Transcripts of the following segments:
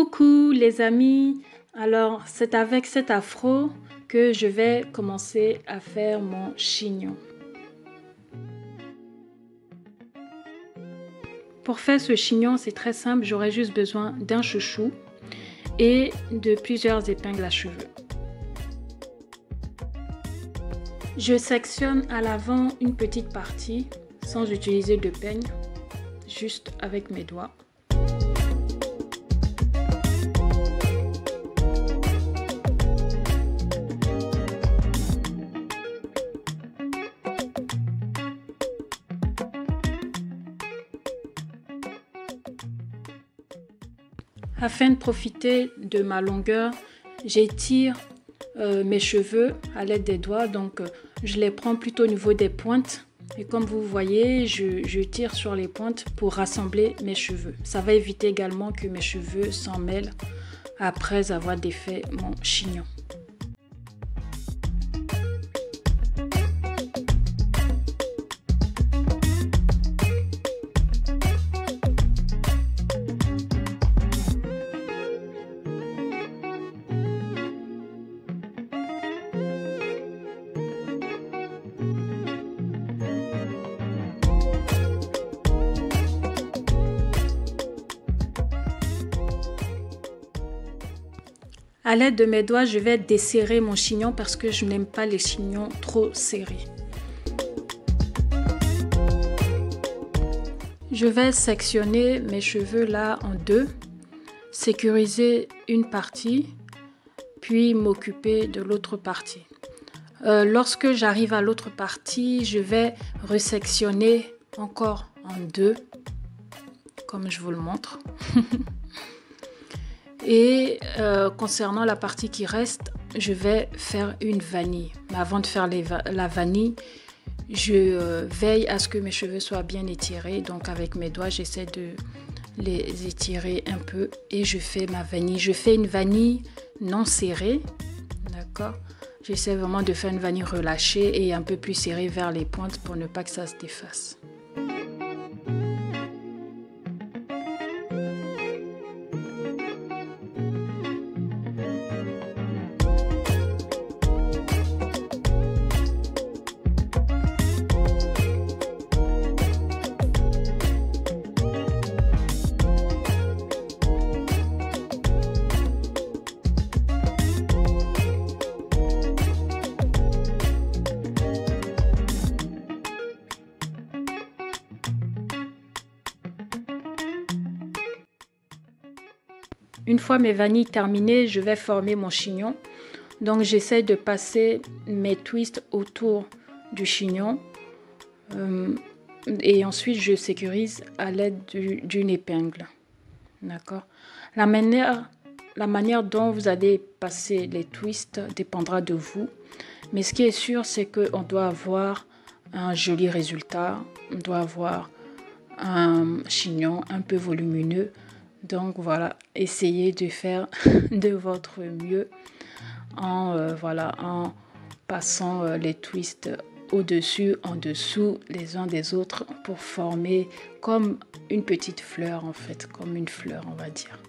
Coucou les amis, alors c'est avec cet afro que je vais commencer à faire mon chignon. Pour faire ce chignon, c'est très simple, j'aurai juste besoin d'un chouchou et de plusieurs épingles à cheveux. Je sectionne à l'avant une petite partie sans utiliser de peigne, juste avec mes doigts. Afin de profiter de ma longueur, j'étire mes cheveux à l'aide des doigts, donc je les prends plutôt au niveau des pointes. Et comme vous voyez, je tire sur les pointes pour rassembler mes cheveux. Ça va éviter également que mes cheveux s'en mêlent après avoir défait mon chignon. À l'aide de mes doigts, je vais desserrer mon chignon parce que je n'aime pas les chignons trop serrés. Je vais sectionner mes cheveux là en deux, sécuriser une partie, puis m'occuper de l'autre partie. Lorsque j'arrive à l'autre partie, je vais resectionner encore en deux, comme je vous le montre. Et concernant la partie qui reste, je vais faire une vanille. Mais avant de faire la vanille, je veille à ce que mes cheveux soient bien étirés. Donc avec mes doigts, j'essaie de les étirer un peu et je fais ma vanille. Je fais une vanille non serrée, d'accord? J'essaie vraiment de faire une vanille relâchée et un peu plus serrée vers les pointes pour ne pas que ça se défasse. Une fois mes vanilles terminées, je vais former mon chignon. Donc j'essaie de passer mes twists autour du chignon. Et ensuite je sécurise à l'aide d'une épingle. D'accord. La manière dont vous allez passer les twists dépendra de vous. Mais ce qui est sûr, c'est qu'on doit avoir un joli résultat. On doit avoir un chignon un peu volumineux. Donc voilà, essayez de faire de votre mieux en passant les twists au-dessus, en dessous, les uns des autres pour former comme une petite fleur en fait, comme une fleur on va dire.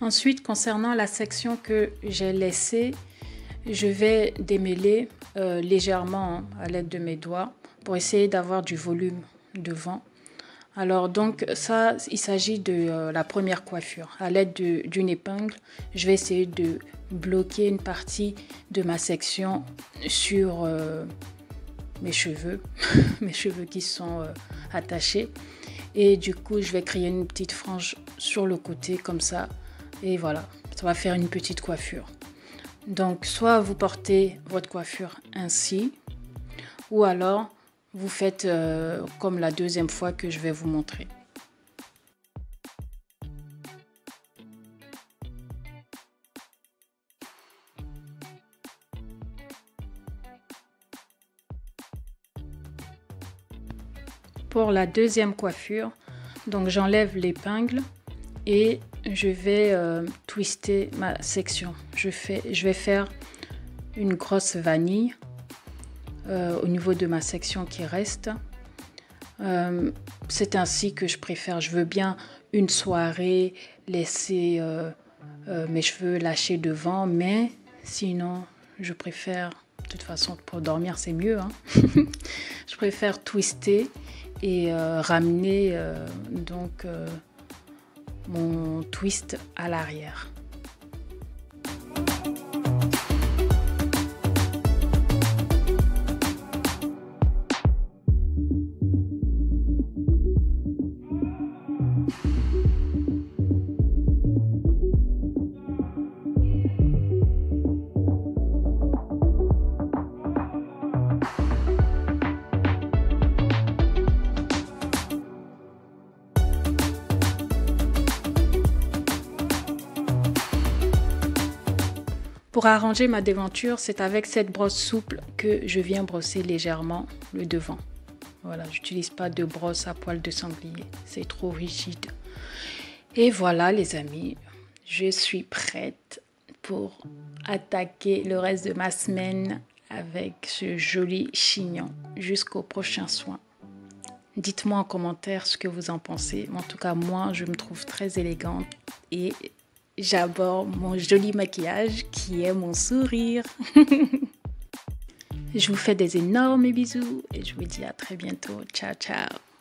Ensuite, concernant la section que j'ai laissée, je vais démêler légèrement à l'aide de mes doigts pour essayer d'avoir du volume devant. Alors donc ça, il s'agit de la première coiffure. À l'aide d'une épingle, je vais essayer de bloquer une partie de ma section sur mes cheveux, mes cheveux qui sont attachés. Et du coup, je vais créer une petite frange sur le côté comme ça. Et voilà, ça va faire une petite coiffure. Donc, soit vous portez votre coiffure ainsi, ou alors vous faites comme la deuxième fois que je vais vous montrer. Pour la deuxième coiffure, donc j'enlève l'épingle et je vais twister ma section. Je vais faire une grosse vanille au niveau de ma section qui reste. C'est ainsi que je préfère. Je veux bien une soirée laisser mes cheveux lâchés devant, mais sinon je préfère, de toute façon pour dormir c'est mieux, hein. Je préfère twister et ramener mon twist à l'arrière. Pour arranger ma déventure, c'est avec cette brosse souple que je viens brosser légèrement le devant. Voilà, j'utilise pas de brosse à poil de sanglier, c'est trop rigide. Et voilà les amis, je suis prête pour attaquer le reste de ma semaine avec ce joli chignon jusqu'au prochain soin. Dites-moi en commentaire ce que vous en pensez. En tout cas, moi, je me trouve très élégante et j'aborde mon joli maquillage qui est mon sourire. Je vous fais des énormes bisous et je vous dis à très bientôt. Ciao, ciao.